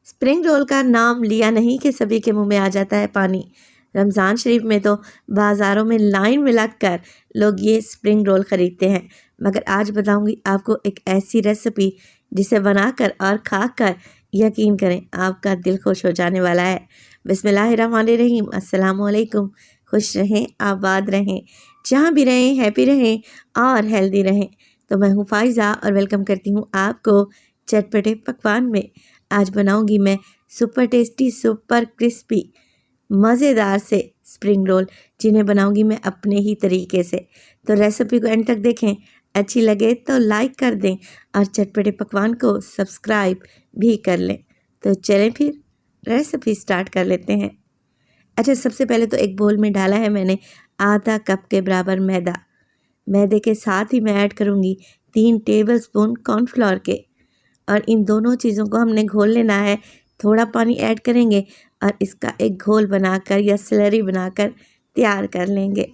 Spring roll का नाम लिया नहीं कि सभी के मुंह में आ जाता है पानी। रमज़ान शरीफ में तो बाज़ारों में लाइन में लगकर लोग ये स्प्रिंग रोल ख़रीदते हैं, मगर आज बताऊंगी आपको एक ऐसी रेसिपी जिसे बनाकर और खाकर यकीन करें आपका दिल खुश हो जाने वाला है। बिस्मिल्लाहिर्रहमानिर्रहीम, अस्सलाम वालेकुम। खुश रहें, आबाद रहें, जहाँ भी रहें हैप्पी रहें और हेल्दी रहें। तो मैं हूँ फ़ाइज़ा और वेलकम करती हूँ आपको चटपटे पकवान में। आज बनाऊंगी मैं सुपर टेस्टी, सुपर क्रिस्पी, मज़ेदार से स्प्रिंग रोल, जिन्हें बनाऊंगी मैं अपने ही तरीके से। तो रेसिपी को एंड तक देखें, अच्छी लगे तो लाइक कर दें और चटपटे पकवान को सब्सक्राइब भी कर लें। तो चलें फिर रेसिपी स्टार्ट कर लेते हैं। अच्छा, सबसे पहले तो एक बोल में डाला है मैंने आधा कप के बराबर मैदा। मैदे के साथ ही मैं ऐड करूँगी 3 टेबलस्पून कॉर्नफ्लोर के, और इन दोनों चीज़ों को हमने घोल लेना है। थोड़ा पानी ऐड करेंगे और इसका एक घोल बनाकर या स्लरी बनाकर तैयार कर लेंगे।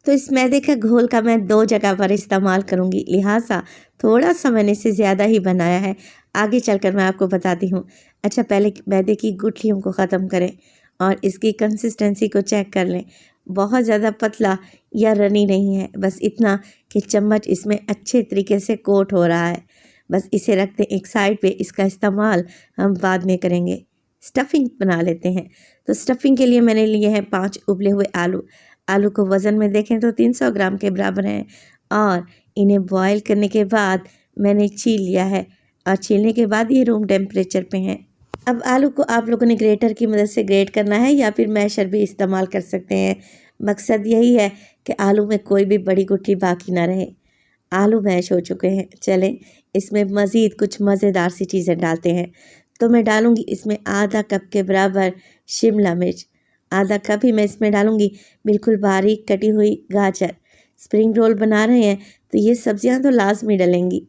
तो इस मैदे का घोल का मैं 2 जगह पर इस्तेमाल करूँगी, लिहाजा थोड़ा सा मैंने इसे ज़्यादा ही बनाया है। आगे चलकर मैं आपको बताती हूँ। अच्छा, पहले मैदे की गुठलियों को ख़त्म करें और इसकी कंसिस्टेंसी को चेक कर लें। बहुत ज़्यादा पतला या रनी नहीं है, बस इतना कि चम्मच इसमें अच्छे तरीके से कोट हो रहा है। बस इसे रखते एक साइड पे, इसका इस्तेमाल हम बाद में करेंगे। स्टफिंग बना लेते हैं। तो स्टफिंग के लिए मैंने लिए हैं 5 उबले हुए आलू। आलू को वज़न में देखें तो 300 ग्राम के बराबर हैं, और इन्हें बॉईल करने के बाद मैंने छील लिया है, और छीलने के बाद ये रूम टेम्परेचर पे हैं। अब आलू को आप लोगों ने ग्रेटर की मदद से ग्रेट करना है या फिर मैशर भी इस्तेमाल कर सकते हैं। मकसद यही है कि आलू में कोई भी बड़ी गुठली बाकी ना रहे। आलू मैश हो चुके हैं। चलें इसमें मज़ीद कुछ मज़ेदार सी चीज़ें डालते हैं। तो मैं डालूँगी इसमें आधा कप के बराबर शिमला मिर्च। आधा कप ही मैं इसमें डालूँगी बिल्कुल बारीक कटी हुई गाजर। स्प्रिंग रोल बना रहे हैं तो ये सब्जियां तो लाजमी डलेंगी।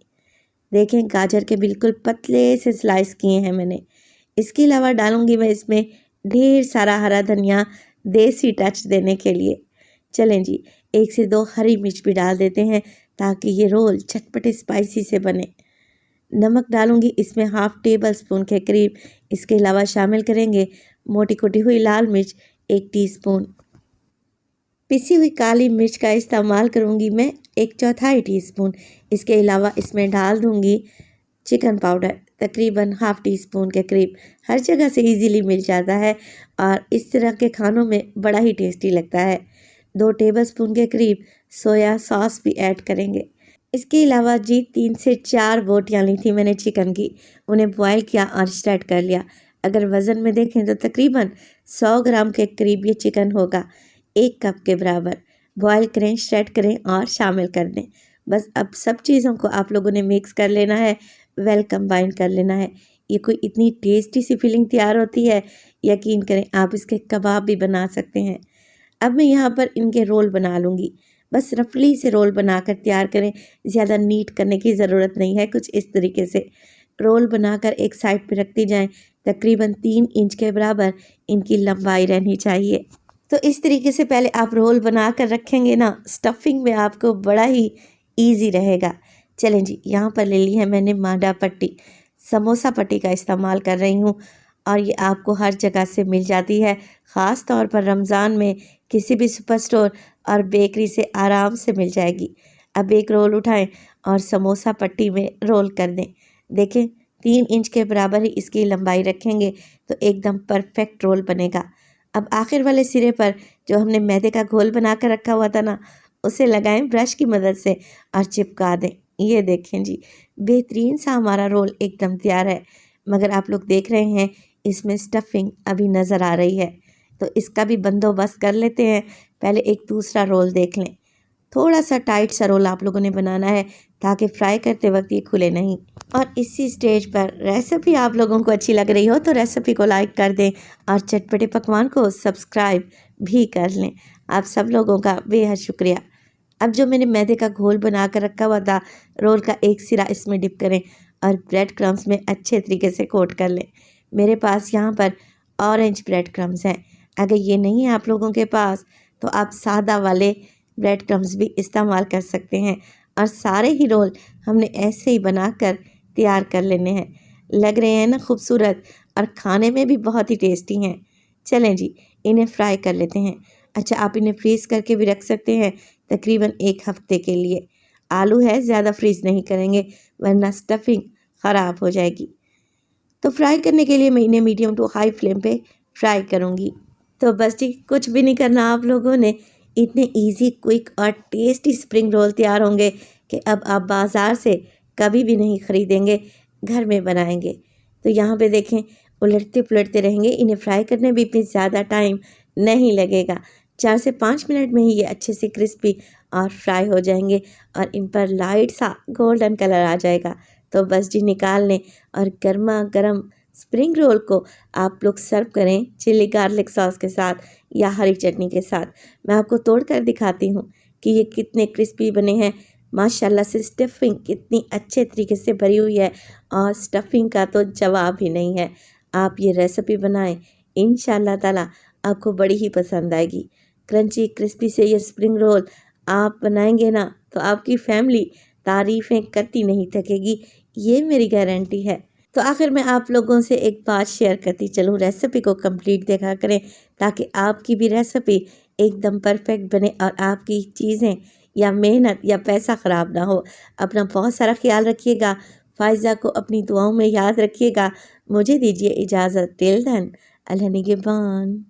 देखें, गाजर के बिल्कुल पतले से स्लाइस किए हैं मैंने। इसके अलावा डालूँगी मैं इसमें ढेर सारा हरा धनिया, देसी टच देने के लिए। चलें जी, 1 से 2 हरी मिर्च भी डाल देते हैं ताकि ये रोल चटपटे स्पाइसी से बने। नमक डालूंगी इसमें हाफ टेबल स्पून के करीब। इसके अलावा शामिल करेंगे मोटी कुटी हुई लाल मिर्च 1 टीस्पून। पिसी हुई काली मिर्च का इस्तेमाल करूंगी मैं 1/4 टीस्पून। इसके अलावा इसमें डाल दूंगी चिकन पाउडर तकरीबन हाफ टी स्पून के करीब। हर जगह से इजीली मिल जाता है और इस तरह के खानों में बड़ा ही टेस्टी लगता है। 2 टेबलस्पून के करीब सोया सॉस भी ऐड करेंगे। इसके अलावा जी 3 से 4 बोटियाँ ली थी मैंने चिकन की, उन्हें बॉयल किया और स्ट्रेट कर लिया। अगर वज़न में देखें तो तकरीबन 100 ग्राम के करीब ये चिकन होगा, 1 कप के बराबर। बॉयल करें, स्ट्रेट करें और शामिल कर दें। बस अब सब चीज़ों को आप लोगों ने मिक्स कर लेना है, वेल कंबाइन कर लेना है। ये कोई इतनी टेस्टी सी फीलिंग तैयार होती है, यकीन करें आप इसके कबाब भी बना सकते हैं। अब मैं यहाँ पर इनके रोल बना लूँगी। बस रफली से रोल बनाकर तैयार करें, ज़्यादा नीट करने की ज़रूरत नहीं है। कुछ इस तरीके से रोल बनाकर एक साइड पे रखती जाएं। तकरीबन 3 इंच के बराबर इनकी लंबाई रहनी चाहिए। तो इस तरीके से पहले आप रोल बना कर रखेंगे ना, स्टफिंग में आपको बड़ा ही ईजी रहेगा। चलें जी, यहाँ पर ले ली है मैंने मांडा पट्टी, समोसा पट्टी का इस्तेमाल कर रही हूँ, और ये आपको हर जगह से मिल जाती है। ख़ास तौर पर रमज़ान में किसी भी सुपर स्टोर और बेकरी से आराम से मिल जाएगी। अब एक रोल उठाएं और समोसा पट्टी में रोल कर दें। देखें, 3 इंच के बराबर ही इसकी लंबाई रखेंगे तो एकदम परफेक्ट रोल बनेगा। अब आखिर वाले सिरे पर जो हमने मैदे का घोल बना कर रखा हुआ था ना, उसे लगाएं ब्रश की मदद से और चिपका दें। ये देखें जी, बेहतरीन सा हमारा रोल एकदम तैयार है। मगर आप लोग देख रहे हैं इसमें स्टफिंग अभी नज़र आ रही है, तो इसका भी बंदोबस्त कर लेते हैं। पहले एक दूसरा रोल देख लें। थोड़ा सा टाइट सा रोल आप लोगों ने बनाना है ताकि फ्राई करते वक्त ये खुले नहीं। और इसी स्टेज पर रेसिपी आप लोगों को अच्छी लग रही हो तो रेसिपी को लाइक कर दें और चटपटे पकवान को सब्सक्राइब भी कर लें। आप सब लोगों का बेहद शुक्रिया। अब जो मैंने मैदे का घोल बना कर रखा हुआ था, रोल का एक सिरा इसमें डिप करें और ब्रेड क्रम्स में अच्छे तरीके से कोट कर लें। मेरे पास यहाँ पर ऑरेंज ब्रेड क्रम्स हैं। अगर ये नहीं है आप लोगों के पास तो आप सादा वाले ब्रेड क्रम्स भी इस्तेमाल कर सकते हैं। और सारे ही रोल हमने ऐसे ही बनाकर तैयार कर लेने हैं। लग रहे हैं ना खूबसूरत, और खाने में भी बहुत ही टेस्टी हैं। चलें जी, इन्हें फ्राई कर लेते हैं। अच्छा, आप इन्हें फ्रीज़ करके भी रख सकते हैं तकरीबन 1 हफ़्ते के लिए। आलू है, ज़्यादा फ्रीज़ नहीं करेंगे वरना स्टफिंग ख़राब हो जाएगी। तो फ्राई करने के लिए मैं इन्हें मीडियम टू हाई फ्लेम पे फ्राई करूँगी। तो बस जी, कुछ भी नहीं करना आप लोगों ने। इतने इजी, क्विक और टेस्टी स्प्रिंग रोल तैयार होंगे कि अब आप बाज़ार से कभी भी नहीं ख़रीदेंगे, घर में बनाएंगे। तो यहाँ पे देखें, उलटते पुलटते रहेंगे। इन्हें फ्राई करने में इतनी ज़्यादा टाइम नहीं लगेगा। 4 से 5 मिनट में ही ये अच्छे से क्रिस्पी और फ्राई हो जाएंगे और इन पर लाइट सा गोल्डन कलर आ जाएगा। तो बस जी, निकाल लें और गर्मा गर्म स्प्रिंग रोल को आप लोग सर्व करें चिली गार्लिक सॉस के साथ या हरी चटनी के साथ। मैं आपको तोड़ कर दिखाती हूँ कि ये कितने क्रिस्पी बने हैं। माशाल्लाह से स्टफिंग कितनी अच्छे तरीके से भरी हुई है और स्टफिंग का तो जवाब ही नहीं है। आप ये रेसिपी बनाएं, इंशाल्लाह ताला आपको बड़ी ही पसंद आएगी। क्रंची क्रिस्पी से ये स्प्रिंग रोल आप बनाएंगे ना तो आपकी फैमिली तारीफ़ें करती नहीं थकेगी, ये मेरी गारंटी है। तो आखिर में आप लोगों से एक बात शेयर करती चलूँ, रेसिपी को कंप्लीट देखा करें ताकि आपकी भी रेसिपी एकदम परफेक्ट बने और आपकी चीज़ें या मेहनत या पैसा ख़राब ना हो। अपना बहुत सारा ख्याल रखिएगा। फ़ाइज़ा को अपनी दुआओं में याद रखिएगा। मुझे दीजिए इजाज़त। टिल देन, अल्लाह निगहबान।